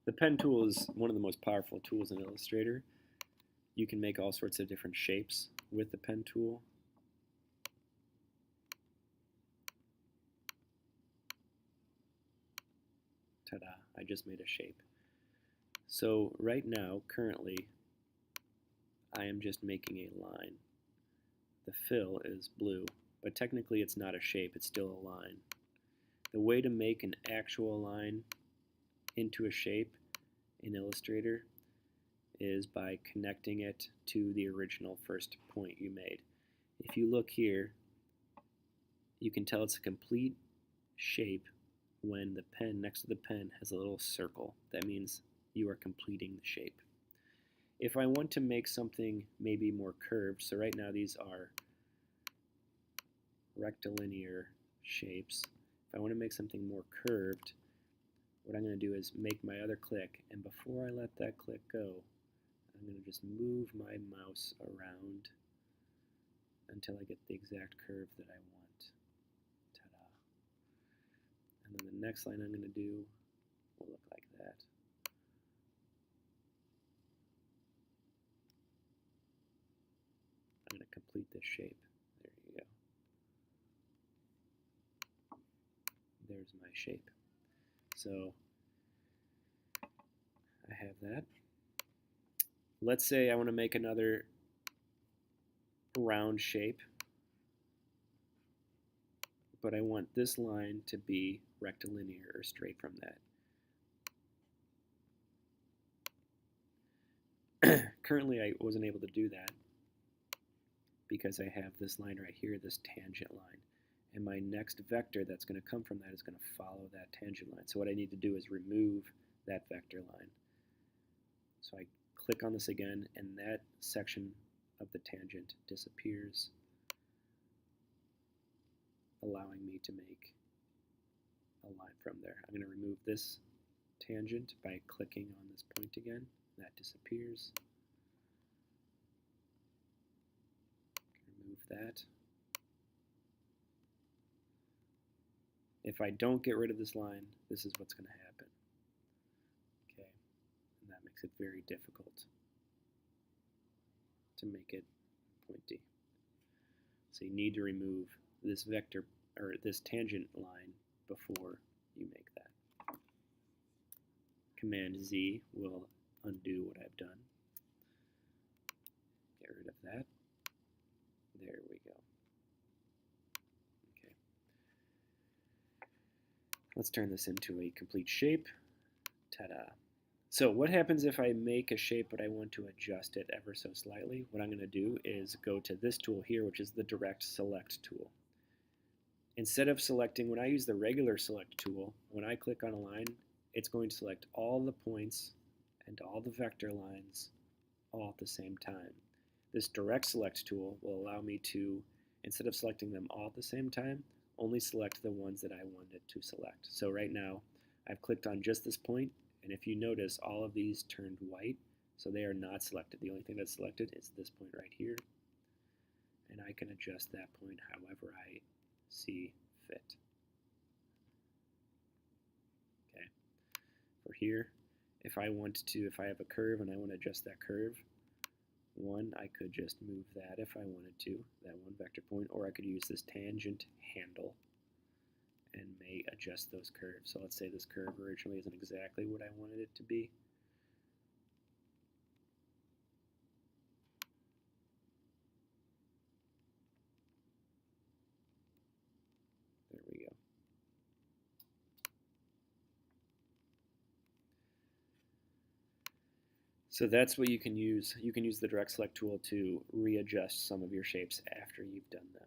The pen tool is one of the most powerful tools in Illustrator. You can make all sorts of different shapes with the pen tool. Ta-da, I just made a shape. So right now, currently, I am just making a line. The fill is blue, but technically it's not a shape, it's still a line. The way to make an actual line into a shape in Illustrator is by connecting it to the original first point you made. If you look here, you can tell it's a complete shape when the pen next to the pen has a little circle. That means you are completing the shape. If I want to make something maybe more curved, so right now these are rectilinear shapes. If I want to make something more curved, what I'm going to do is make my other click, and before I let that click go, I'm going to just move my mouse around until I get the exact curve that I want. Ta-da. And then the next line I'm going to do will look like that. I'm going to complete this shape. There you go. There's my shape. So I have that. Let's say I want to make another round shape, but I want this line to be rectilinear or straight from that. Currently I wasn't able to do that because I have this line right here, this tangent line. And my next vector that's going to come from that is going to follow that tangent line. So what I need to do is remove that vector line. So I click on this again, and that section of the tangent disappears, allowing me to make a line from there. I'm going to remove this tangent by clicking on this point again. That disappears. Remove that. If I don't get rid of this line, this is what's going to happen. Okay, and that makes it very difficult to make it pointy. So you need to remove this vector or this tangent line before you make that. Command Z will undo what I've done. Get rid of that. There we go. Okay. Let's turn this into a complete shape. Ta-da. So what happens if I make a shape but I want to adjust it ever so slightly? What I'm going to do is go to this tool here, which is the Direct Select tool. Instead of selecting, when I use the regular select tool, when I click on a line, it's going to select all the points and all the vector lines all at the same time. This Direct Select tool will allow me to, instead of selecting them all at the same time, only select the ones that I wanted to select. So right now, I've clicked on just this point, and if you notice, all of these turned white, so they are not selected. The only thing that's selected is this point right here, and I can adjust that point however I see fit. Okay. For here, if I have a curve and I want to adjust that curve, I could just move that if I wanted to, that one vector point, or I could use this tangent handle and may adjust those curves. So let's say this curve originally isn't exactly what I wanted it to be. There we go. So that's what you can use. You can use the Direct Select tool to readjust some of your shapes after you've done them.